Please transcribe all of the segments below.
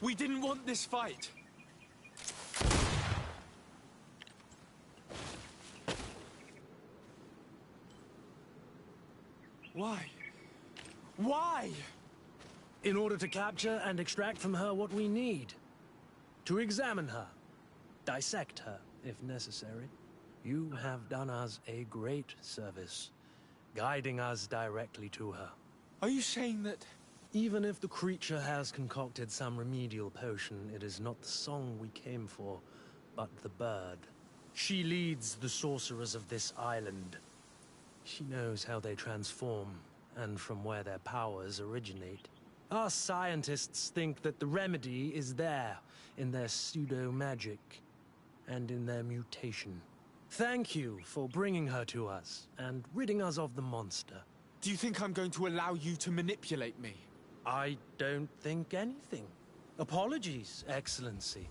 We didn't want this fight. Why? Why? In order to capture and extract from her what we need. To examine her. Dissect her, if necessary. You have done us a great service, guiding us directly to her. Are you saying that... Even if the creature has concocted some remedial potion, it is not the song we came for, but the bird. She leads the sorcerers of this island. She knows how they transform, and from where their powers originate. Our scientists think that the remedy is there, in their pseudo-magic, and in their mutation. Thank you for bringing her to us, and ridding us of the monster. Do you think I'm going to allow you to manipulate me? I don't think anything. Apologies, Excellency.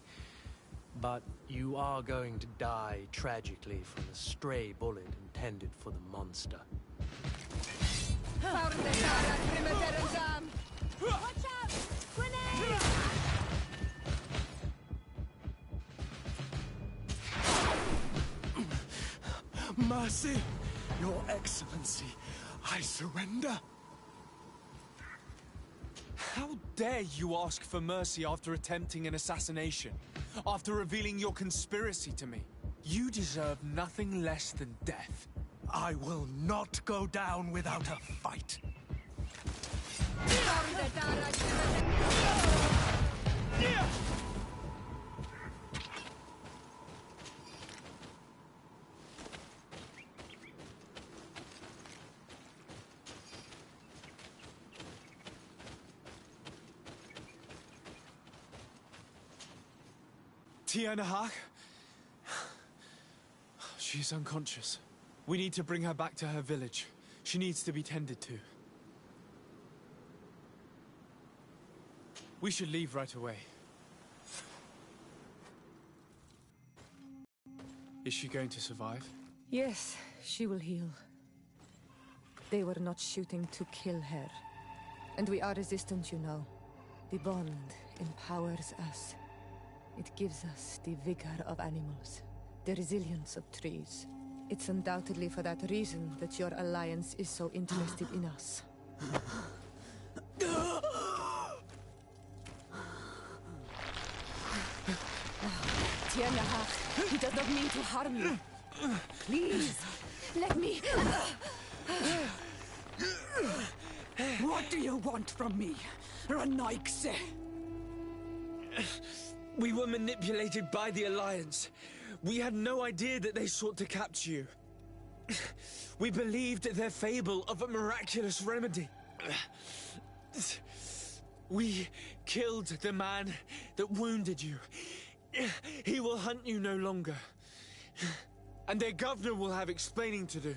But you are going to die tragically from a stray bullet intended for the monster. Watch out! Grenade! Mercy, Your Excellency, I surrender. How dare you ask for mercy after attempting an assassination? After revealing your conspiracy to me? You deserve nothing less than death. I will not go down without a fight. Tianahak? She's unconscious. We need to bring her back to her village. She needs to be tended to. We should leave right away. Is she going to survive? Yes, she will heal. They were not shooting to kill her. And we are resistant, you know. The bond empowers us. It gives us the vigor of animals, the resilience of trees. It's undoubtedly for that reason that your alliance is so interested in us. Tianahak, he does not mean to harm you. Please, let me... What do you want from me, Ranaikse? We were manipulated by the Alliance. We had no idea that they sought to capture you. We believed their fable of a miraculous remedy. We killed the man that wounded you. He will hunt you no longer. and their governor will have explaining to do.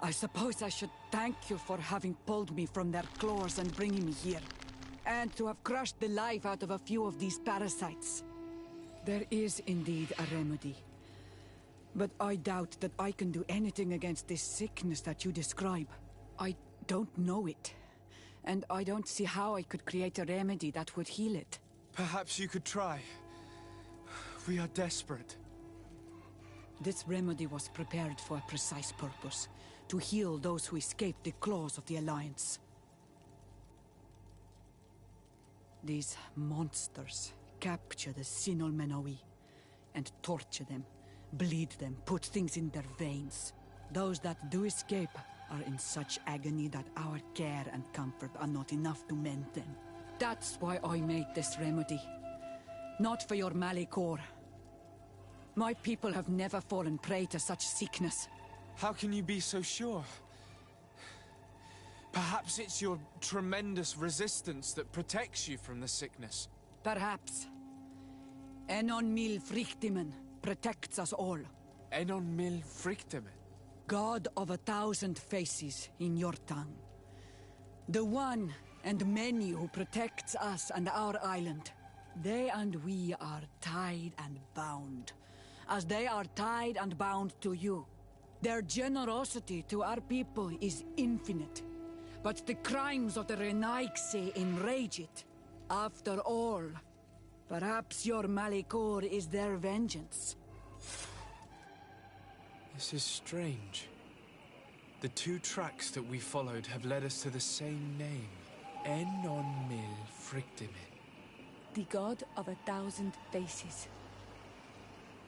I suppose I should thank you for having pulled me from their claws and bringing me here. And to have crushed the life out of a few of these parasites. There is indeed a remedy. But I doubt that I can do anything against this sickness that you describe. I don't know it. And I don't see how I could create a remedy that would heal it. Perhaps you could try. We are desperate. This remedy was prepared for a precise purpose. To heal those who escaped the claws of the Alliance. These monsters capture the Sinol Menoi and torture them, bleed them, put things in their veins. Those that do escape are in such agony that our care and comfort are not enough to mend them. That's why I made this remedy. Not for your Malikor. My people have never fallen prey to such sickness. How can you be so sure? Perhaps it's your tremendous resistance that protects you from the sickness. Perhaps. Enon mil frictimen protects us all. Enon mil frictimen? God of 1,000 faces in your tongue. The one and many who protects us and our island. They and we are tied and bound, as they are tied and bound to you. Their generosity to our people is infinite, but the crimes of the Renaigse enrage it. After all, perhaps your Malikor is their vengeance. This is strange. The two tracks that we followed have led us to the same name. Enon mil frictimen. The god of 1,000 faces.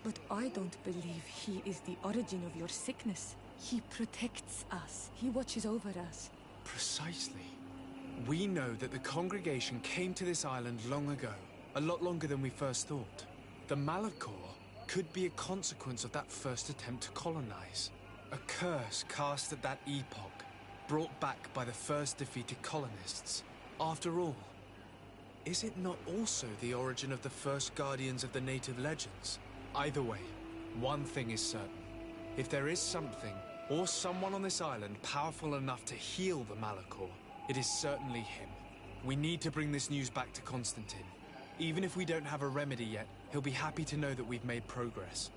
But I don't believe he is the origin of your sickness. He protects us. He watches over us. Precisely. We know that the congregation came to this island long ago. A lot longer than we first thought. The Malachor could be a consequence of that first attempt to colonize. A curse cast at that epoch, brought back by the first defeated colonists. After all, is it not also the origin of the first guardians of the native legends? Either way, one thing is certain. If there is something, or someone on this island powerful enough to heal the Malachor, it is certainly him. We need to bring this news back to Constantine. Even if we don't have a remedy yet, he'll be happy to know that we've made progress.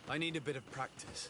I need a bit of practice.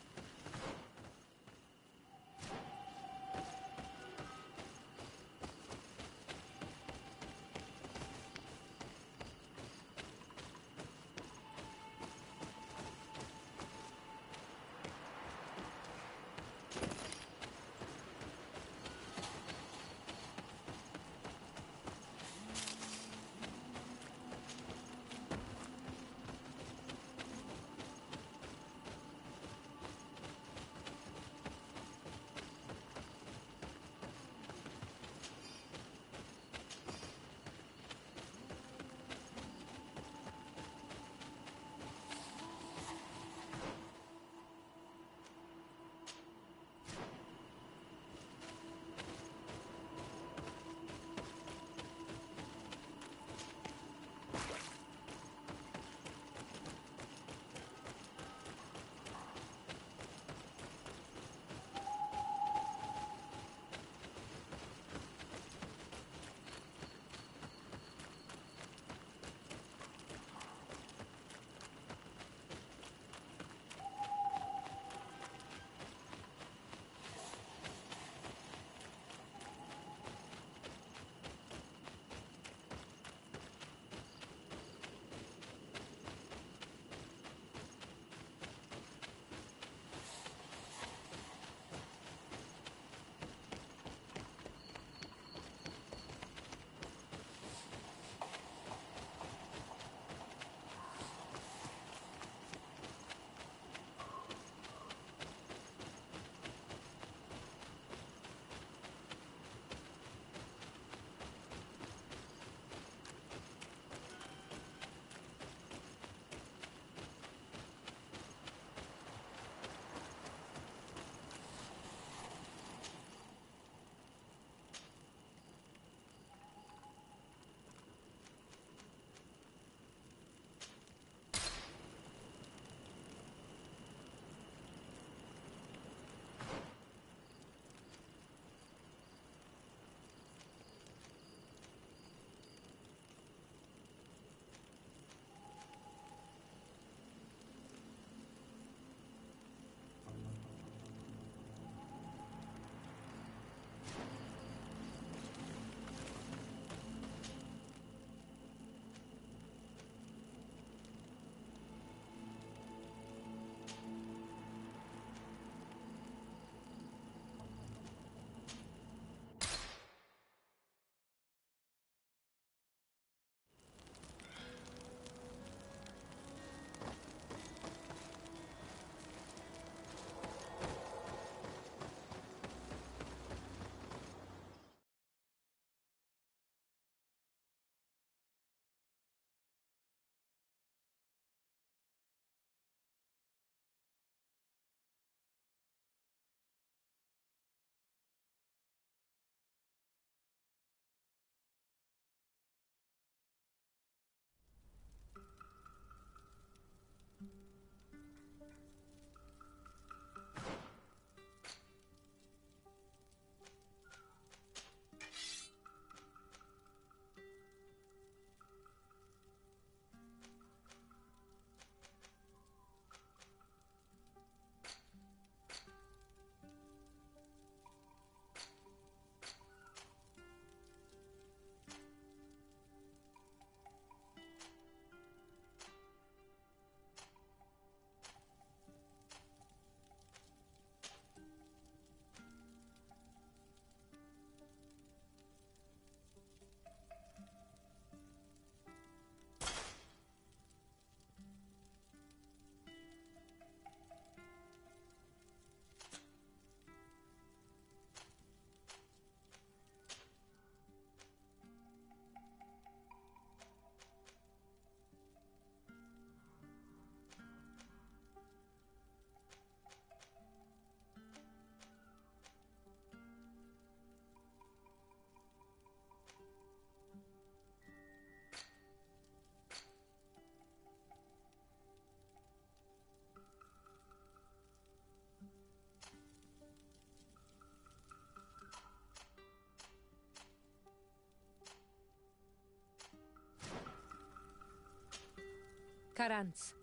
Karantz,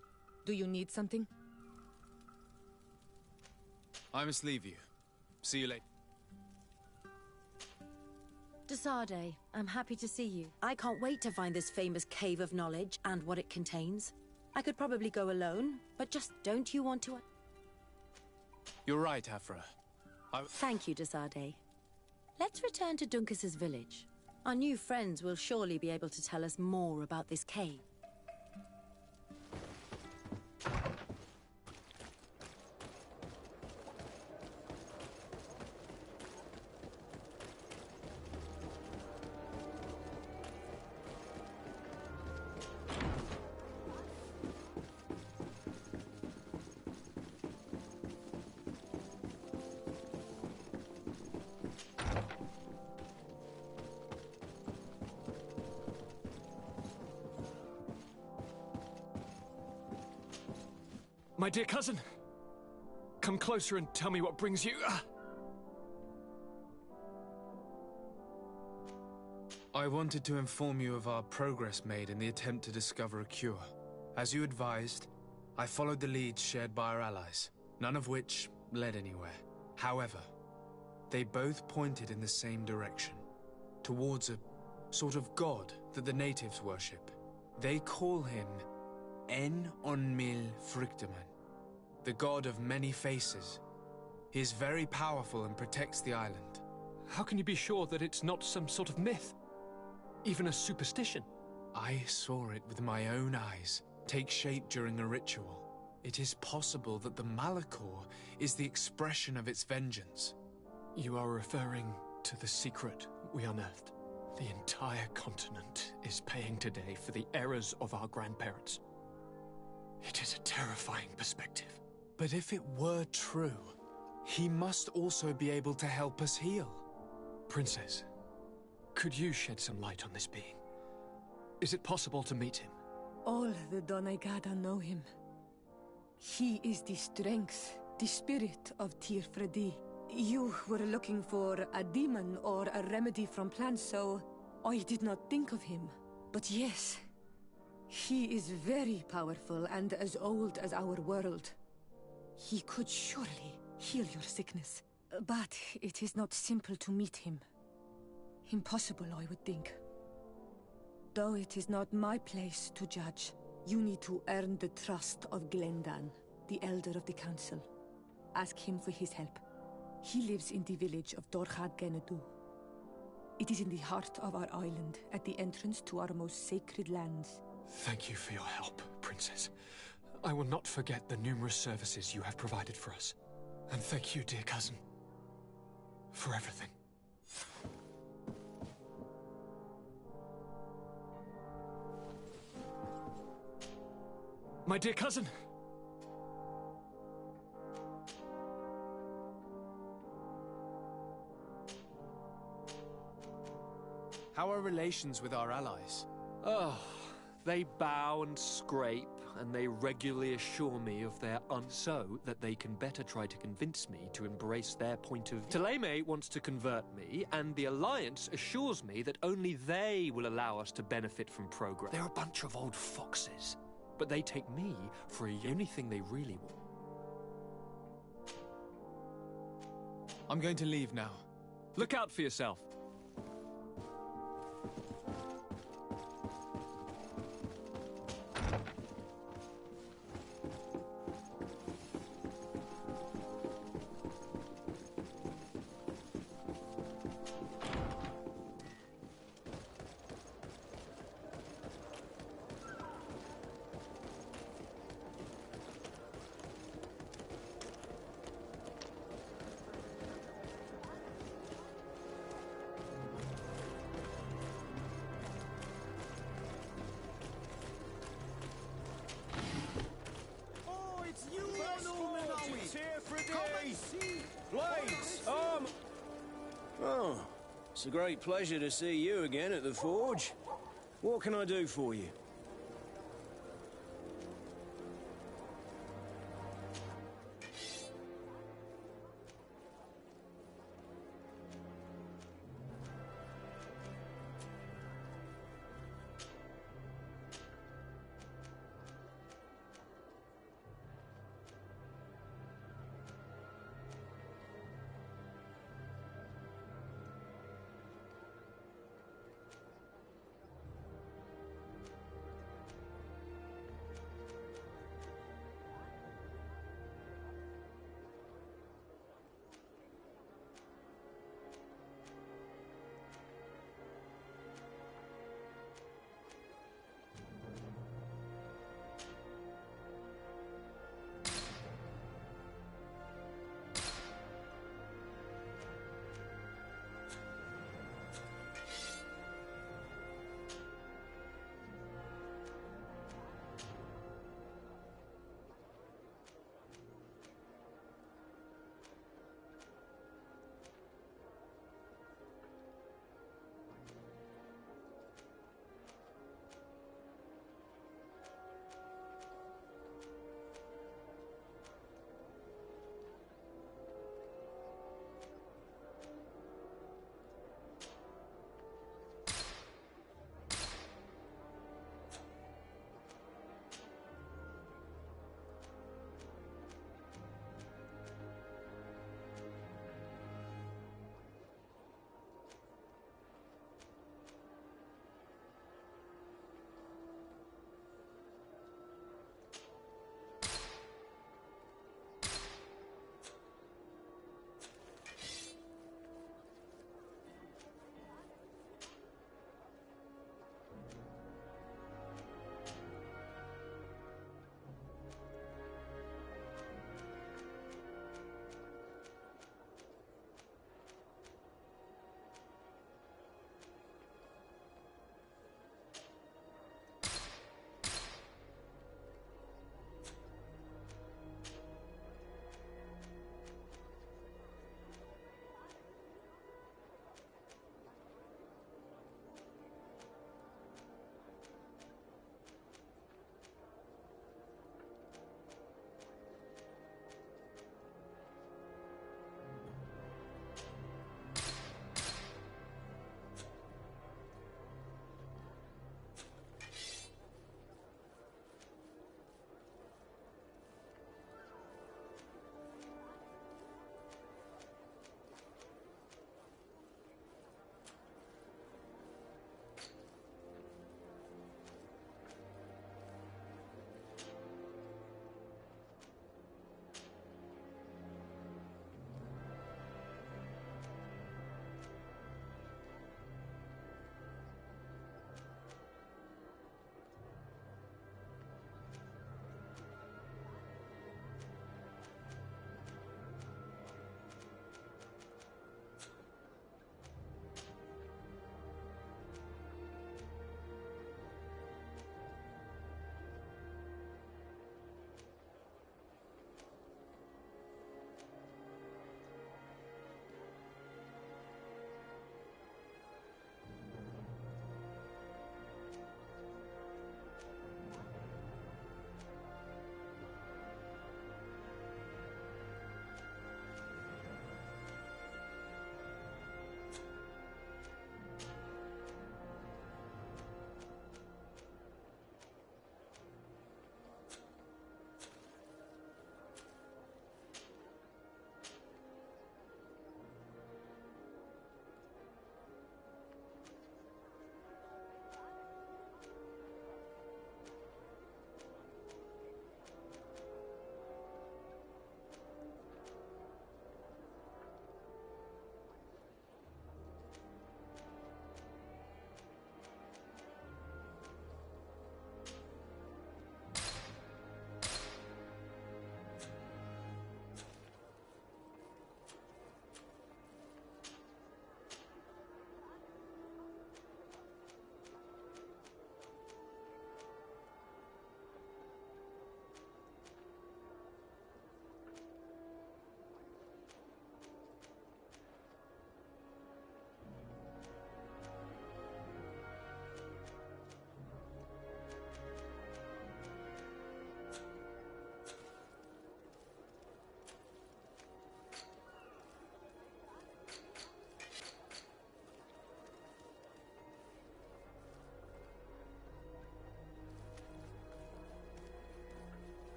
do you need something? I must leave you. See you later. Desade, I'm happy to see you. I can't wait to find this famous cave of knowledge and what it contains. I could probably go alone, but just don't you want to... You're right, Afra. Thank you, Desade. Let's return to Duncas's village. Our new friends will surely be able to tell us more about this cave. My dear cousin, come closer and tell me what brings you... I wanted to inform you of our progress made in the attempt to discover a cure. As you advised, I followed the leads shared by our allies, none of which led anywhere. However, they both pointed in the same direction, towards a sort of god that the natives worship. They call him En-on-mil Frictaman, the god of many faces. He is very powerful and protects the island. How can you be sure that it's not some sort of myth? Even a superstition? I saw it with my own eyes take shape during a ritual. It is possible that the Malachor is the expression of its vengeance. You are referring to the secret we unearthed. The entire continent is paying today for the errors of our grandparents. It is a terrifying perspective. But if it were true, he must also be able to help us heal. Princess, could you shed some light on this being? Is it possible to meet him? All the Doneigada know him. He is the strength, the spirit of Tirfredi. You were looking for a demon or a remedy from plants, so I did not think of him. But yes, he is very powerful and as old as our world. He could surely heal your sickness. But it is not simple to meet him. Impossible, I would think. Though it is not my place to judge, you need to earn the trust of Glendan, the Elder of the Council. Ask him for his help. He lives in the village of Dorchad Genadu. It is in the heart of our island, at the entrance to our most sacred lands. Thank you for your help, Princess. I will not forget the numerous services you have provided for us. And thank you, dear cousin, for everything. My dear cousin! How are relations with our allies? Oh, they bow and scrape, and they regularly assure me of their so that they can better try to convince me to embrace their point of view. Taleme wants to convert me, and the Alliance assures me that only they will allow us to benefit from progress. They're a bunch of old foxes, but they take me for the only thing they really want. I'm going to leave now. Look out for yourself. Oh, it's a great pleasure to see you again at the Forge. What can I do for you?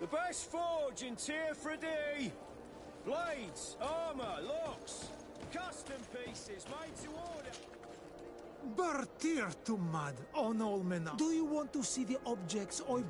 The best forge in Tier 3D! Blades, armor, locks, custom pieces made to order. Bertir to mad on Olmena. Do you want to see the objects of...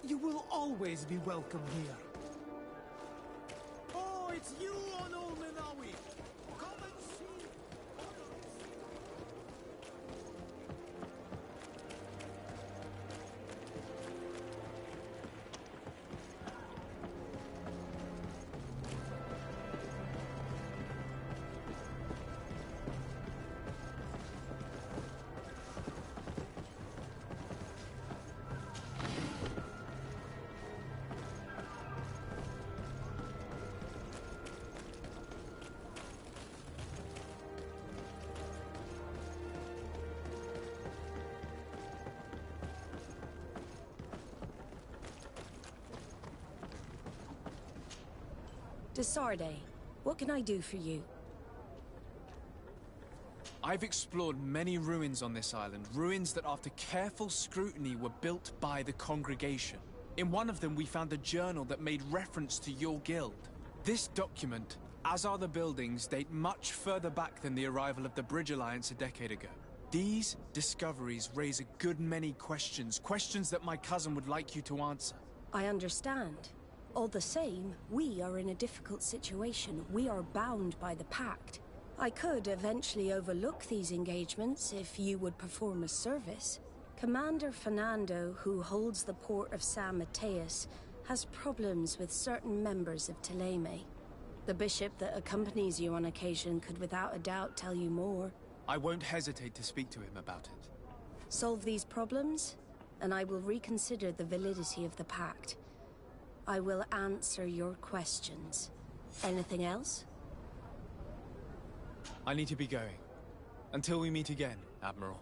You will always be welcome here. Oh, it's you on Olmenawi! Come and see! Desarde, what can I do for you? I've explored many ruins on this island, ruins that after careful scrutiny were built by the congregation. In one of them we found a journal that made reference to your guild. This document, as are the buildings, date much further back than the arrival of the Bridge Alliance a decade ago. These discoveries raise a good many questions, questions that my cousin would like you to answer. I understand. All the same, we are in a difficult situation. We are bound by the Pact. I could eventually overlook these engagements if you would perform a service. Commander Fernando, who holds the port of San Mateus, has problems with certain members of Teleme. The bishop that accompanies you on occasion could without a doubt tell you more. I won't hesitate to speak to him about it. Solve these problems, and I will reconsider the validity of the pact. I will answer your questions. Anything else? I need to be going. Until we meet again, Admiral.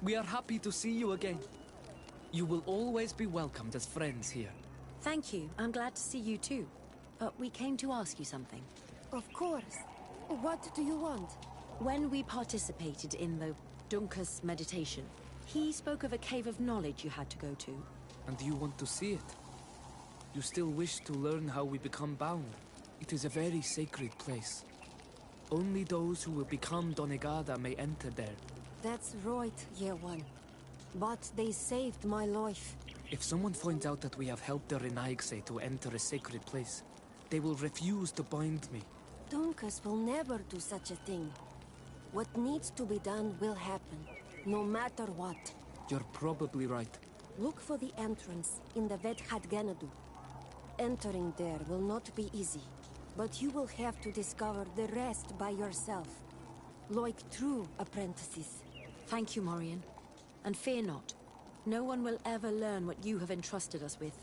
We are happy to see you again. You will always be welcomed as friends here. Thank you. I'm glad to see you too. We came to ask you something. Of course. What do you want? When we participated in the Dunkus meditation, he spoke of a cave of knowledge you had to go to. And you want to see it? You still wish to learn how we become bound? It is a very sacred place. Only those who will become Donegada may enter there. That's right, Year One. But they saved my life. If someone finds out that we have helped the Renaigse to enter a sacred place, they will refuse to bind me. Dunkus will never do such a thing. What needs to be done will happen, no matter what. You're probably right. Look for the entrance in the Vedhat Ganadu. Entering there will not be easy, but you will have to discover the rest by yourself. Like true apprentices. Thank you, Morian. And fear not. No one will ever learn what you have entrusted us with.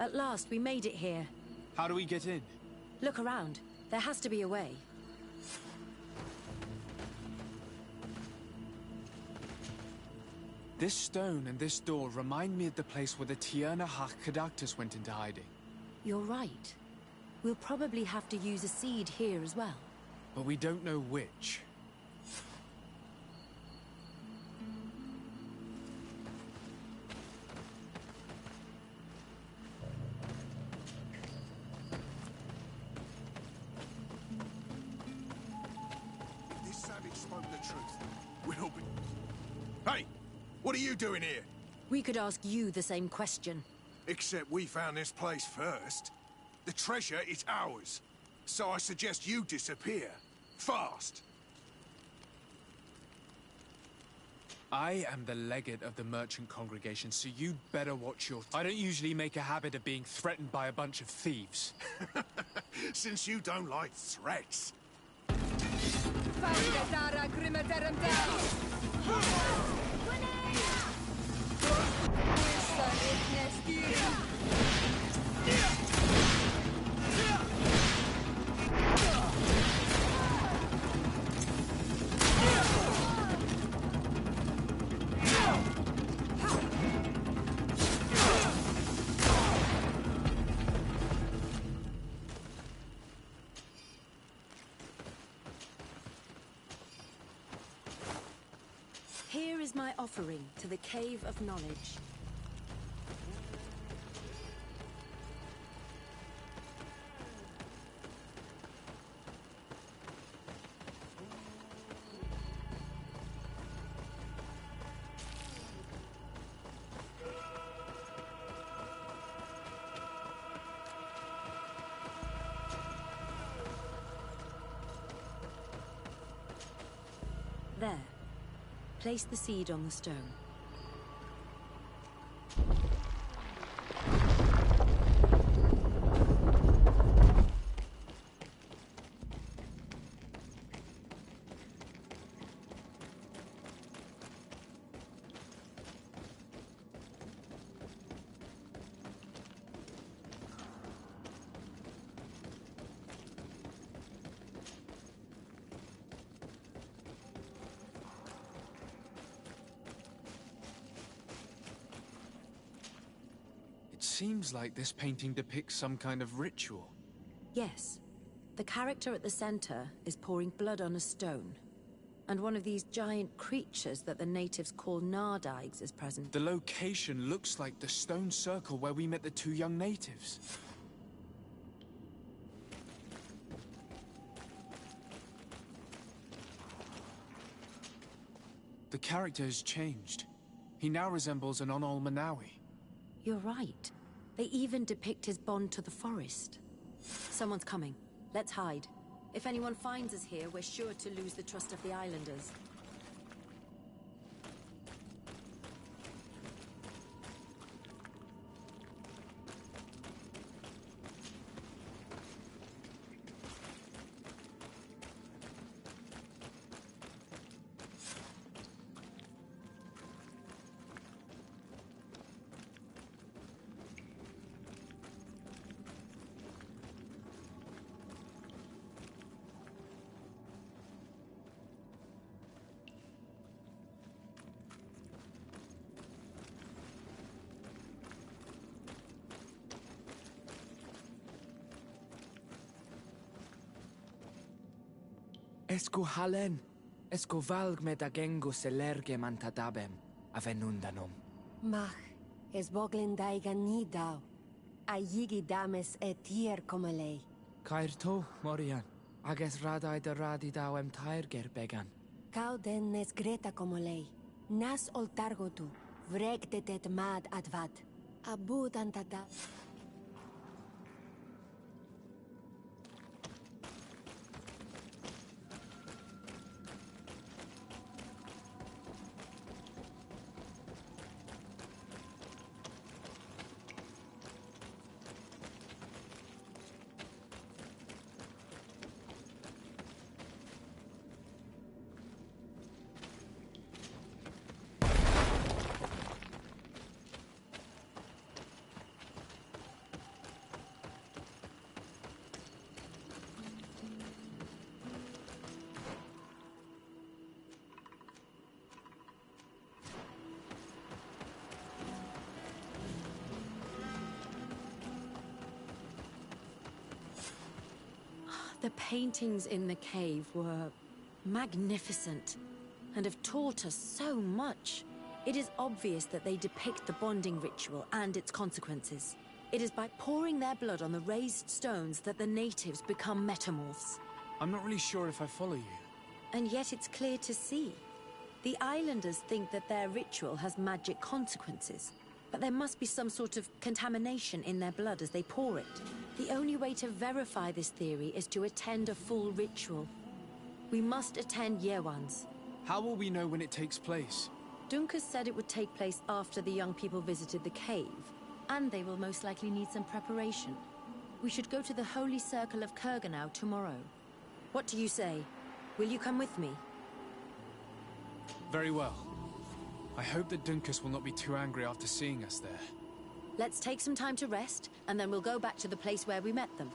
At last, we made it here. How do we get in? Look around. There has to be a way. This stone and this door remind me of the place where the Tierna Hach went into hiding. You're right. We'll probably have to use a seed here as well. But we don't know which. This savage spoke the truth. We'll be... Hey! What are you doing here? We could ask you the same question. Except we found this place first. The treasure is ours. So I suggest you disappear. Fast. I am the legate of the merchant congregation, so you'd better watch your... I don't usually make a habit of being threatened by a bunch of thieves. Since you don't like threats. Here is my offering to the Cave of Knowledge. There. Place the seed on the stone. It seems like this painting depicts some kind of ritual. Yes. The character at the center is pouring blood on a stone. And one of these giant creatures that the natives call Nardaigs is present. The location looks like the stone circle where we met the two young natives. The character has changed. He now resembles an Onol Manawi. You're right. They even depict his bond to the forest. Someone's coming. Let's hide. If anyone finds us here, we're sure to lose the trust of the islanders. Esco halen, esco valg med agengo selerge mantadabem, avenundanum. Mach, es boglin daigan ni dau. A yigi dames e tier como lei. Cair to, Morian, ages radai de radi dauem tairger began. Cau den nes greta como lei. Nas oltargo tu, vreg de det mad advad. Abud antada. The paintings in the cave were magnificent and have taught us so much. It is obvious that they depict the bonding ritual and its consequences. It is by pouring their blood on the raised stones that the natives become metamorphs. I'm not really sure if I follow you. And yet it's clear to see. The islanders think that their ritual has magic consequences, but there must be some sort of contamination in their blood as they pour it. The only way to verify this theory is to attend a full ritual. We must attend Yewan's. How will we know when it takes place? Duncan said it would take place after the young people visited the cave, and they will most likely need some preparation. We should go to the Holy Circle of Kurganau tomorrow. What do you say? Will you come with me? Very well. I hope that Dunkus will not be too angry after seeing us there. Let's take some time to rest, and then we'll go back to the place where we met them.